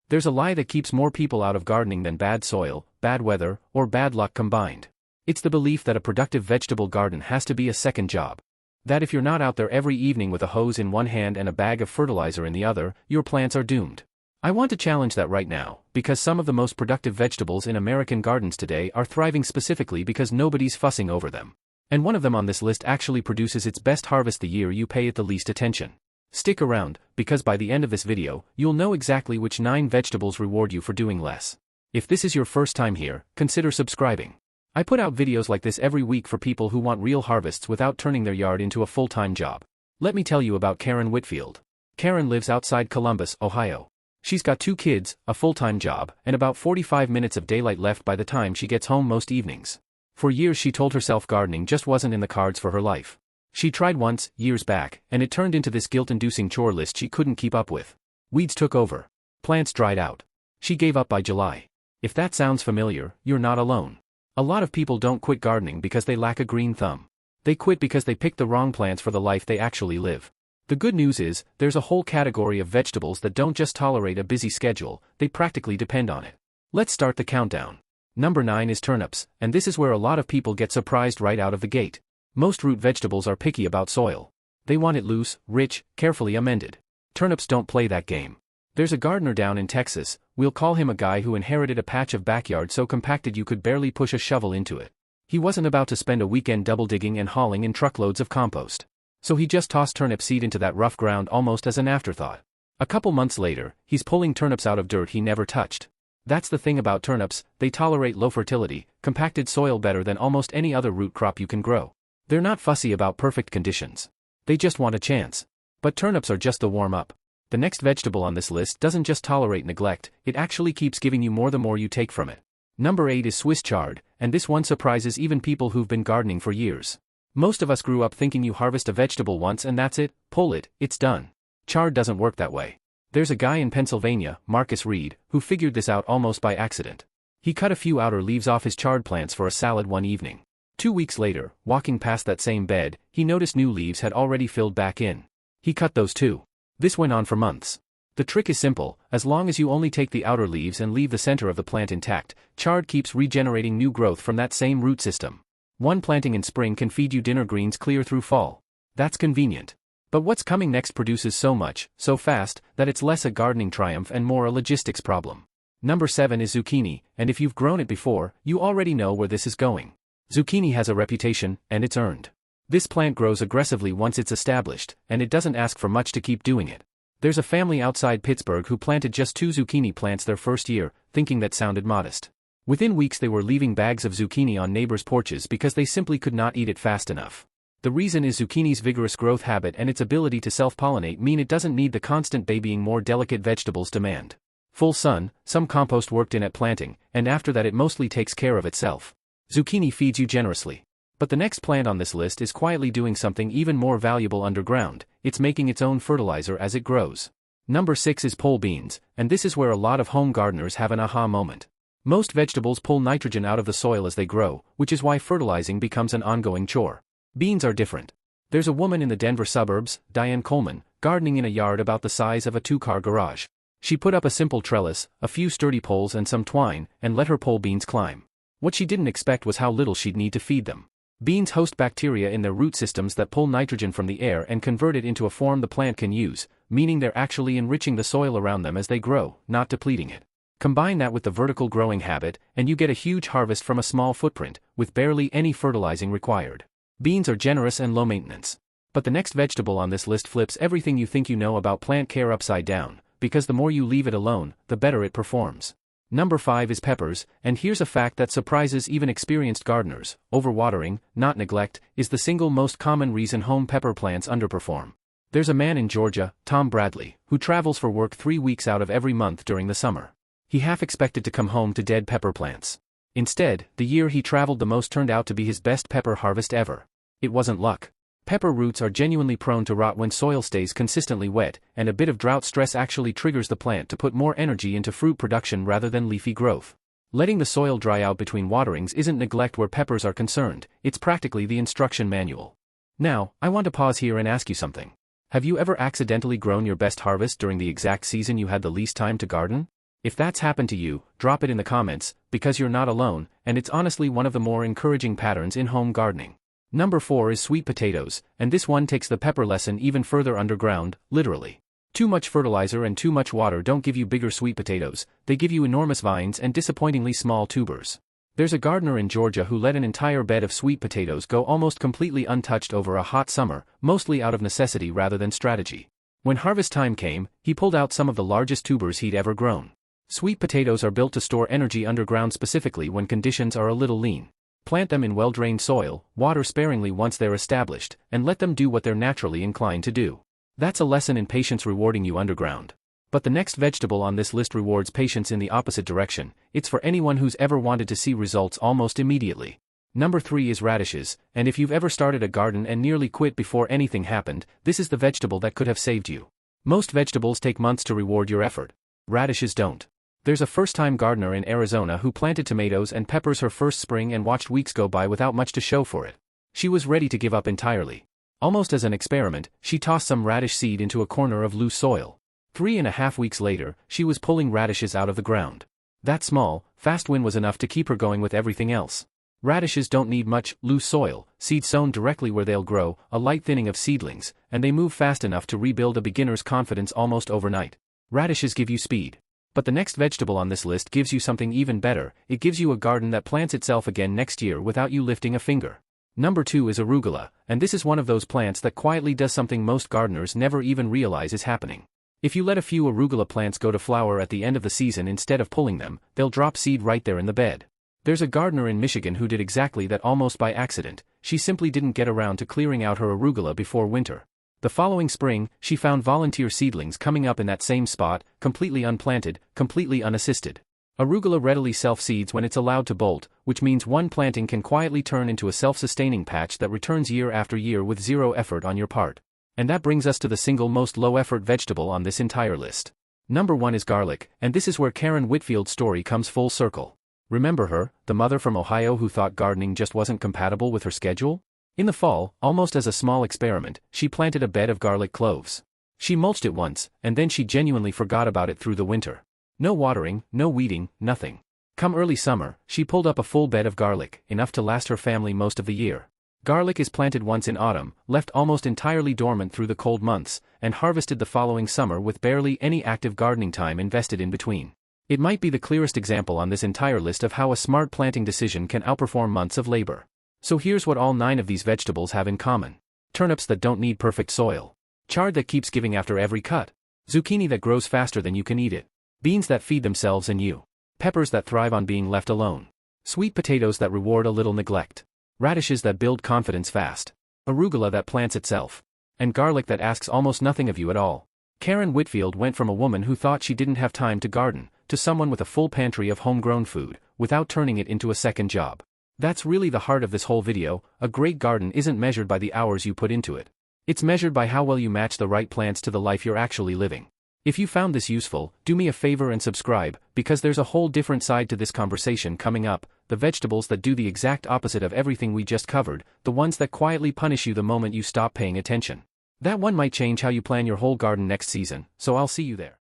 There's a lie that keeps more people out of gardening than bad soil, bad weather, or bad luck combined. It's the belief that a productive vegetable garden has to be a second job. That if you're not out there every evening with a hose in one hand and a bag of fertilizer in the other, your plants are doomed. I want to challenge that right now, because some of the most productive vegetables in American gardens today are thriving specifically because nobody's fussing over them. And one of them on this list actually produces its best harvest the year you pay it the least attention. Stick around, because by the end of this video, you'll know exactly which 9 vegetables reward you for doing less. If this is your first time here, consider subscribing. I put out videos like this every week for people who want real harvests without turning their yard into a full-time job. Let me tell you about Karen Whitfield. Karen lives outside Columbus, Ohio. She's got 2 kids, a full-time job, and about 45 minutes of daylight left by the time she gets home most evenings. For years she told herself gardening just wasn't in the cards for her life. She tried once, years back, and it turned into this guilt-inducing chore list she couldn't keep up with. Weeds took over. Plants dried out. She gave up by July. If that sounds familiar, you're not alone. A lot of people don't quit gardening because they lack a green thumb. They quit because they picked the wrong plants for the life they actually live. The good news is, there's a whole category of vegetables that don't just tolerate a busy schedule, they practically depend on it. Let's start the countdown. Number 9 is turnips, and this is where a lot of people get surprised right out of the gate. Most root vegetables are picky about soil. They want it loose, rich, carefully amended. Turnips don't play that game. There's a gardener down in Texas, we'll call him a guy who inherited a patch of backyard so compacted you could barely push a shovel into it. He wasn't about to spend a weekend double digging and hauling in truckloads of compost. So he just tossed turnip seed into that rough ground almost as an afterthought. A couple months later, he's pulling turnips out of dirt he never touched. That's the thing about turnips, they tolerate low fertility, compacted soil better than almost any other root crop you can grow. They're not fussy about perfect conditions. They just want a chance. But turnips are just the warm-up. The next vegetable on this list doesn't just tolerate neglect, it actually keeps giving you more the more you take from it. Number 8 is Swiss chard, and this one surprises even people who've been gardening for years. Most of us grew up thinking you harvest a vegetable once and that's it, pull it, it's done. Chard doesn't work that way. There's a guy in Pennsylvania, Marcus Reed, who figured this out almost by accident. He cut a few outer leaves off his chard plants for a salad one evening. 2 weeks later, walking past that same bed, he noticed new leaves had already filled back in. He cut those too. This went on for months. The trick is simple, as long as you only take the outer leaves and leave the center of the plant intact, chard keeps regenerating new growth from that same root system. One planting in spring can feed you dinner greens clear through fall. That's convenient. But what's coming next produces so much, so fast, that it's less a gardening triumph and more a logistics problem. Number 7 is zucchini, and if you've grown it before, you already know where this is going. Zucchini has a reputation, and it's earned. This plant grows aggressively once it's established, and it doesn't ask for much to keep doing it. There's a family outside Pittsburgh who planted just 2 zucchini plants their first year, thinking that sounded modest. Within weeks they were leaving bags of zucchini on neighbors' porches because they simply could not eat it fast enough. The reason is zucchini's vigorous growth habit and its ability to self-pollinate mean it doesn't need the constant babying more delicate vegetables demand. Full sun, some compost worked in at planting, and after that it mostly takes care of itself. Zucchini feeds you generously. But the next plant on this list is quietly doing something even more valuable underground, it's making its own fertilizer as it grows. Number 6 is pole beans, and this is where a lot of home gardeners have an aha moment. Most vegetables pull nitrogen out of the soil as they grow, which is why fertilizing becomes an ongoing chore. Beans are different. There's a woman in the Denver suburbs, Diane Coleman, gardening in a yard about the size of a 2-car garage. She put up a simple trellis, a few sturdy poles and some twine, and let her pole beans climb. What she didn't expect was how little she'd need to feed them. Beans host bacteria in their root systems that pull nitrogen from the air and convert it into a form the plant can use, meaning they're actually enriching the soil around them as they grow, not depleting it. Combine that with the vertical growing habit, and you get a huge harvest from a small footprint, with barely any fertilizing required. Beans are generous and low maintenance. But the next vegetable on this list flips everything you think you know about plant care upside down, because the more you leave it alone, the better it performs. Number 5 is peppers, and here's a fact that surprises even experienced gardeners: overwatering, not neglect, is the single most common reason home pepper plants underperform. There's a man in Georgia, Tom Bradley, who travels for work 3 weeks out of every month during the summer. He half expected to come home to dead pepper plants. Instead, the year he traveled the most turned out to be his best pepper harvest ever. It wasn't luck. Pepper roots are genuinely prone to rot when soil stays consistently wet, and a bit of drought stress actually triggers the plant to put more energy into fruit production rather than leafy growth. Letting the soil dry out between waterings isn't neglect where peppers are concerned, it's practically the instruction manual. Now, I want to pause here and ask you something. Have you ever accidentally grown your best harvest during the exact season you had the least time to garden? If that's happened to you, drop it in the comments, because you're not alone, and it's honestly one of the more encouraging patterns in home gardening. Number 4 is sweet potatoes, and this one takes the pepper lesson even further underground, literally. Too much fertilizer and too much water don't give you bigger sweet potatoes, they give you enormous vines and disappointingly small tubers. There's a gardener in Georgia who let an entire bed of sweet potatoes go almost completely untouched over a hot summer, mostly out of necessity rather than strategy. When harvest time came, he pulled out some of the largest tubers he'd ever grown. Sweet potatoes are built to store energy underground specifically when conditions are a little lean. Plant them in well-drained soil, water sparingly once they're established, and let them do what they're naturally inclined to do. That's a lesson in patience rewarding you underground. But the next vegetable on this list rewards patience in the opposite direction. It's for anyone who's ever wanted to see results almost immediately. Number 3 is radishes, and if you've ever started a garden and nearly quit before anything happened, this is the vegetable that could have saved you. Most vegetables take months to reward your effort. Radishes don't. There's a first-time gardener in Arizona who planted tomatoes and peppers her first spring and watched weeks go by without much to show for it. She was ready to give up entirely. Almost as an experiment, she tossed some radish seed into a corner of loose soil. 3.5 weeks later, she was pulling radishes out of the ground. That small, fast win was enough to keep her going with everything else. Radishes don't need much loose soil, seeds sown directly where they'll grow, a light thinning of seedlings, and they move fast enough to rebuild a beginner's confidence almost overnight. Radishes give you speed. But the next vegetable on this list gives you something even better. It gives you a garden that plants itself again next year without you lifting a finger. Number 2 is arugula, and this is one of those plants that quietly does something most gardeners never even realize is happening. If you let a few arugula plants go to flower at the end of the season instead of pulling them, they'll drop seed right there in the bed. There's a gardener in Michigan who did exactly that almost by accident. She simply didn't get around to clearing out her arugula before winter. The following spring, she found volunteer seedlings coming up in that same spot, completely unplanted, completely unassisted. Arugula readily self-seeds when it's allowed to bolt, which means one planting can quietly turn into a self-sustaining patch that returns year after year with zero effort on your part. And that brings us to the single most low-effort vegetable on this entire list. Number 1 is garlic, and this is where Karen Whitfield's story comes full circle. Remember her, the mother from Ohio who thought gardening just wasn't compatible with her schedule? In the fall, almost as a small experiment, she planted a bed of garlic cloves. She mulched it once, and then she genuinely forgot about it through the winter. No watering, no weeding, nothing. Come early summer, she pulled up a full bed of garlic, enough to last her family most of the year. Garlic is planted once in autumn, left almost entirely dormant through the cold months, and harvested the following summer with barely any active gardening time invested in between. It might be the clearest example on this entire list of how a smart planting decision can outperform months of labor. So here's what all 9 of these vegetables have in common. Turnips that don't need perfect soil. Chard that keeps giving after every cut. Zucchini that grows faster than you can eat it. Beans that feed themselves and you. Peppers that thrive on being left alone. Sweet potatoes that reward a little neglect. Radishes that build confidence fast. Arugula that plants itself. And garlic that asks almost nothing of you at all. Karen Whitfield went from a woman who thought she didn't have time to garden, to someone with a full pantry of homegrown food, without turning it into a second job. That's really the heart of this whole video. A great garden isn't measured by the hours you put into it. It's measured by how well you match the right plants to the life you're actually living. If you found this useful, do me a favor and subscribe, because there's a whole different side to this conversation coming up, the vegetables that do the exact opposite of everything we just covered, the ones that quietly punish you the moment you stop paying attention. That one might change how you plan your whole garden next season, so I'll see you there.